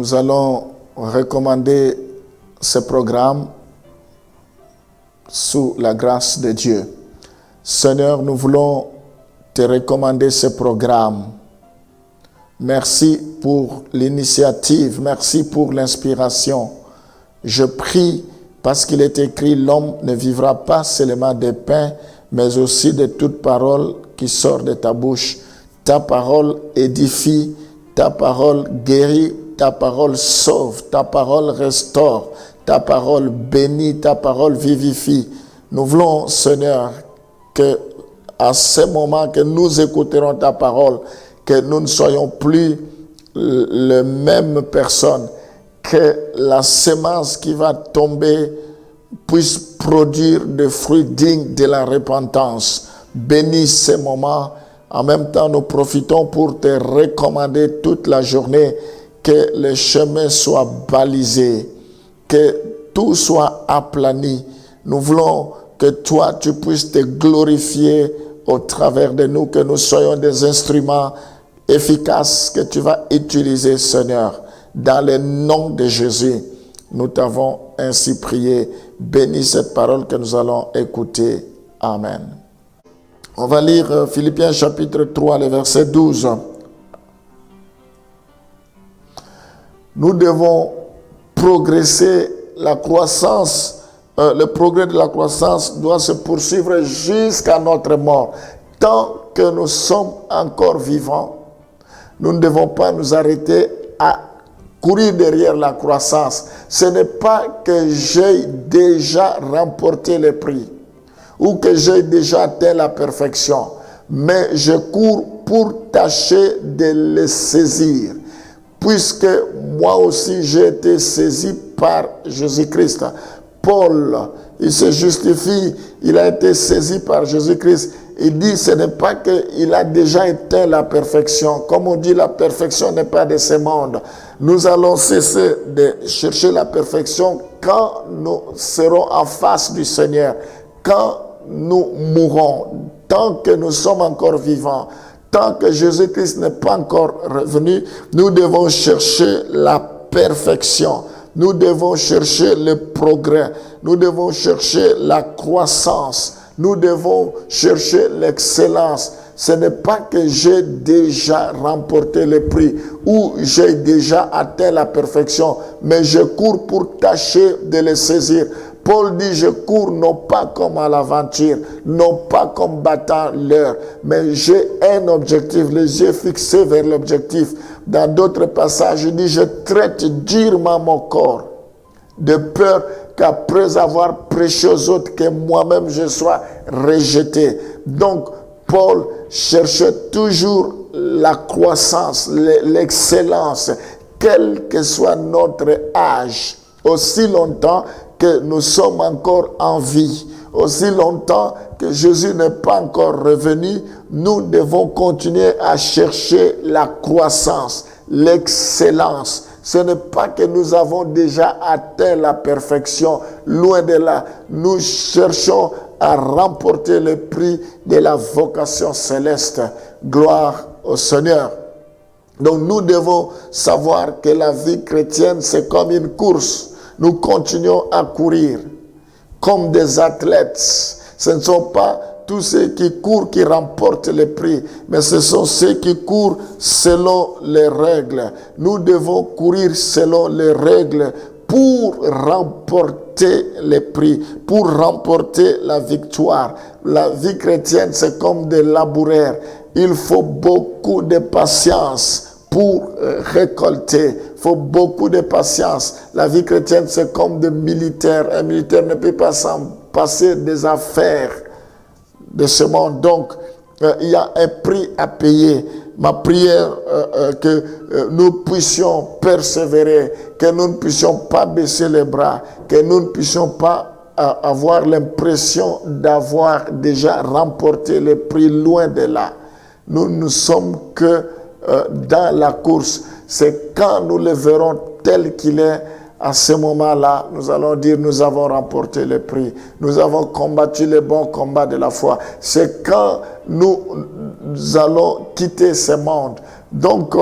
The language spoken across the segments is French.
Nous allons recommander ce programme sous la grâce de Dieu. Seigneur, nous voulons te recommander ce programme. Merci pour l'initiative, merci pour l'inspiration. Je prie parce qu'il est écrit, l'homme ne vivra pas seulement de pain, mais aussi de toute parole qui sort de ta bouche. Ta parole édifie, ta parole guérit, ta parole sauve, ta parole restaure, ta parole bénit, ta parole vivifie. Nous voulons, Seigneur, que à ce moment que nous écouterons ta parole, que nous ne soyons plus les mêmes personnes, que la semence qui va tomber puisse produire des fruits dignes de la repentance. Bénis ces moments. En même temps, nous profitons pour te recommander toute la journée que le chemin soit balisé, que tout soit aplani. Nous voulons que toi, tu puisses te glorifier au travers de nous, que nous soyons des instruments efficaces que tu vas utiliser, Seigneur. Dans le nom de Jésus, nous t'avons ainsi prié. Bénis cette parole que nous allons écouter. Amen. On va lire Philippiens chapitre 3, le verset 12. Nous devons progresser, la croissance, le progrès de la croissance doit se poursuivre jusqu'à notre mort. Tant que nous sommes encore vivants, nous ne devons pas nous arrêter à courir derrière la croissance. Ce n'est pas que j'ai déjà remporté le prix ou que j'ai déjà atteint la perfection, mais je cours pour tâcher de le saisir, puisque moi aussi j'ai été saisi par Jésus-Christ. Paul, il se justifie, il a été saisi par Jésus-Christ. Il dit, ce n'est pas qu'il a déjà atteint la perfection. Comme on dit, la perfection n'est pas de ce monde. Nous allons cesser de chercher la perfection quand nous serons en face du Seigneur, quand nous mourrons, tant que nous sommes encore vivants, tant que Jésus-Christ n'est pas encore revenu, nous devons chercher la perfection. Nous devons chercher le progrès. Nous devons chercher la croissance. Nous devons chercher l'excellence. Ce n'est pas que j'ai déjà remporté le prix ou j'ai déjà atteint la perfection, mais je cours pour tâcher de le saisir. Paul dit, je cours non pas comme à l'aventure, non pas comme battant l'heure, mais j'ai un objectif, les yeux fixés vers l'objectif. Dans d'autres passages, il dit, je traite durement mon corps, de peur qu'après avoir prêché aux autres, que moi-même je sois rejeté. Donc, Paul cherchait toujours la croissance, l'excellence, quel que soit notre âge, aussi longtemps que nous sommes encore en vie, aussi longtemps que Jésus n'est pas encore revenu, nous devons continuer à chercher la croissance, l'excellence. Ce n'est pas que nous avons déjà atteint la perfection, loin de là. Nous cherchons à remporter le prix de la vocation céleste. Gloire au Seigneur. Donc nous devons savoir que la vie chrétienne, c'est comme une course. Nous continuons à courir comme des athlètes. Ce ne sont pas tous ceux qui courent qui remportent le prix, mais ce sont ceux qui courent selon les règles. Nous devons courir selon les règles pour remporter le prix, pour remporter la victoire. La vie chrétienne, c'est comme des laboureurs. Il faut beaucoup de patience pour récolter. Il faut beaucoup de patience. La vie chrétienne, c'est comme des militaires. Un militaire ne peut pas s'en passer des affaires de ce monde. Donc, il y a un prix à payer. Ma prière, que nous puissions persévérer, que nous ne puissions pas baisser les bras, que nous ne puissions pas avoir l'impression d'avoir déjà remporté le prix, loin de là. Nous ne sommes que dans la course. C'est quand nous le verrons tel qu'il est, à ce moment-là, nous allons dire, nous avons remporté le prix. Nous avons combattu le bon combat de la foi. C'est quand nous allons quitter ce monde. Donc,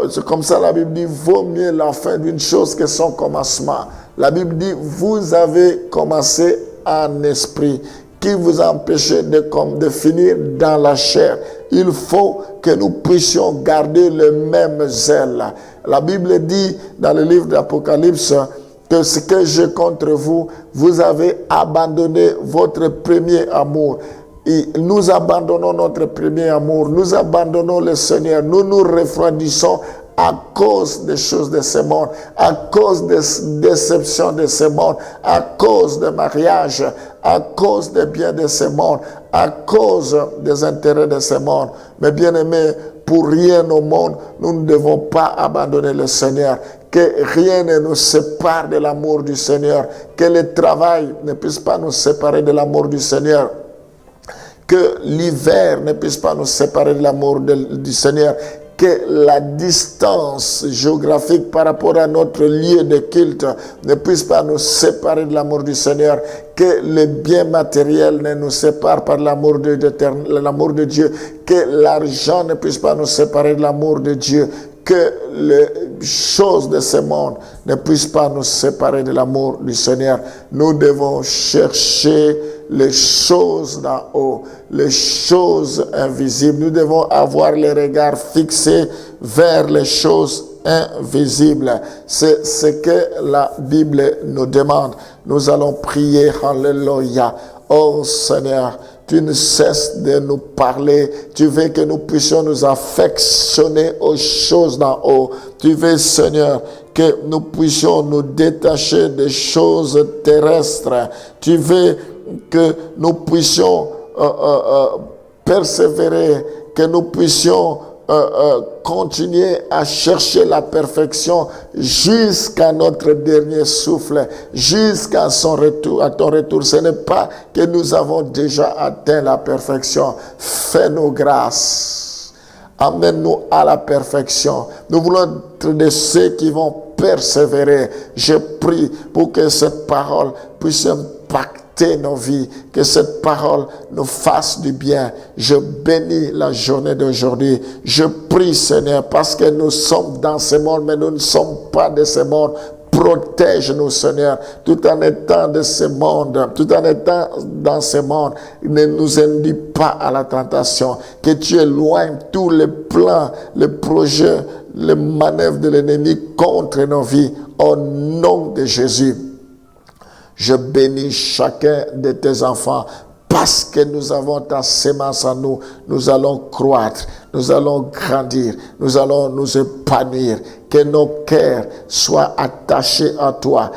c'est comme ça la Bible dit, vaut mieux la fin d'une chose que son commencement. La Bible dit, vous avez commencé en esprit, qui vous a empêché de finir dans la chair. Il faut que nous puissions garder le même zèle. La Bible dit dans le livre d'Apocalypse que ce que j'ai contre vous, vous avez abandonné votre premier amour. Et nous abandonnons notre premier amour, nous abandonnons le Seigneur, nous nous refroidissons à cause des choses de ce monde, à cause des déceptions de ce monde, à cause des mariages, à cause des biens de ce monde, à cause des intérêts de ce monde. Mais bien aimés, pour rien au monde, nous ne devons pas abandonner le Seigneur. Que rien ne nous sépare de l'amour du Seigneur. Que le travail ne puisse pas nous séparer de l'amour du Seigneur. Que l'hiver ne puisse pas nous séparer de l'amour du Seigneur. Que la distance géographique par rapport à notre lieu de culte ne puisse pas nous séparer de l'amour du Seigneur. Que le bien matériel ne nous sépare pas de l'amour de Dieu. Que l'argent ne puisse pas nous séparer de l'amour de Dieu. Que les choses de ce monde ne puissent pas nous séparer de l'amour du Seigneur. Nous devons chercher les choses d'en haut, les choses invisibles. Nous devons avoir les regards fixés vers les choses invisibles. C'est ce que la Bible nous demande. Nous allons prier. Alléluia. Oh Seigneur, tu ne cesses de nous parler. Tu veux que nous puissions nous affectionner aux choses d'en haut. Tu veux, Seigneur, que nous puissions nous détacher des choses terrestres. Tu veux que nous puissions persévérer, que nous puissions continuer à chercher la perfection jusqu'à notre dernier souffle, jusqu'à son retour, à ton retour. Ce n'est pas que nous avons déjà atteint la perfection. Fais-nous grâce. Amène-nous à la perfection. Nous voulons être de ceux qui vont persévérer. Je prie pour que cette parole puisse impacter nos vies, que cette parole nous fasse du bien. Je bénis la journée d'aujourd'hui. Je prie, Seigneur, parce que nous sommes dans ce monde, mais nous ne sommes pas de ce monde. Protège-nous, Seigneur, tout en étant de ce monde, tout en étant dans ce monde. Ne nous induis pas à la tentation. Que tu éloignes tous les plans, les projets, les manœuvres de l'ennemi contre nos vies. Au nom de Jésus. Je bénis chacun de tes enfants parce que nous avons ta sémence en nous. Nous allons croître, nous allons grandir, nous allons nous épanouir. Que nos cœurs soient attachés à toi.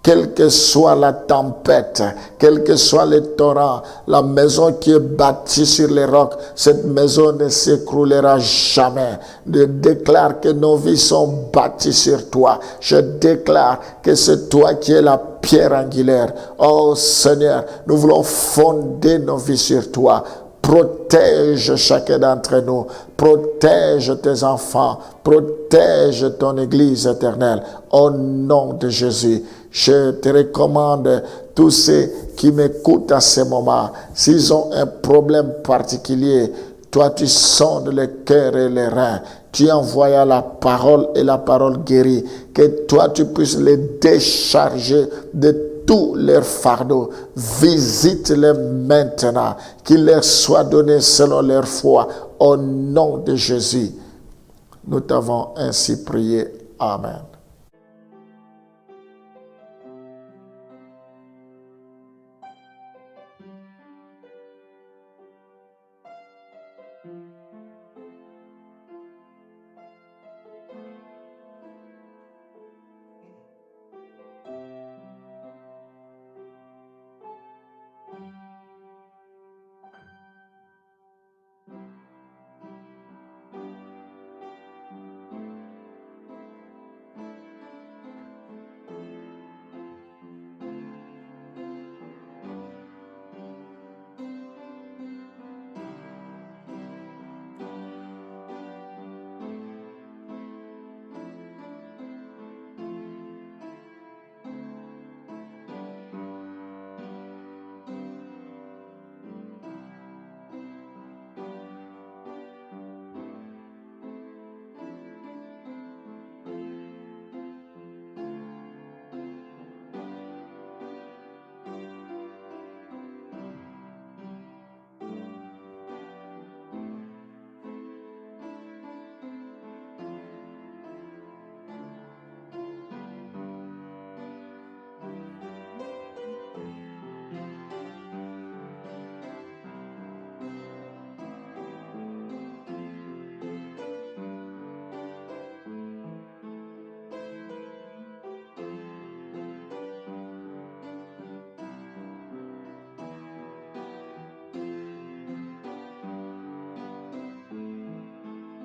Quelle que soit la tempête, quel que soit le torrent, la maison qui est bâtie sur les rocs, cette maison ne s'écroulera jamais. Je déclare que nos vies sont bâties sur toi. Je déclare que c'est toi qui es la pierre angulaire. Oh Seigneur, nous voulons fonder nos vies sur toi. Protège chacun d'entre nous. Protège tes enfants. Protège ton Église éternelle. Au nom de Jésus, je te recommande tous ceux qui m'écoutent à ce moment. S'ils ont un problème particulier, toi tu sondes le cœur et les reins. Tu envoies la parole et la parole guérit. Que toi tu puisses les décharger de tous leurs fardeaux. Visite-les maintenant. Qu'il leur soit donné selon leur foi. Au nom de Jésus, nous t'avons ainsi prié. Amen.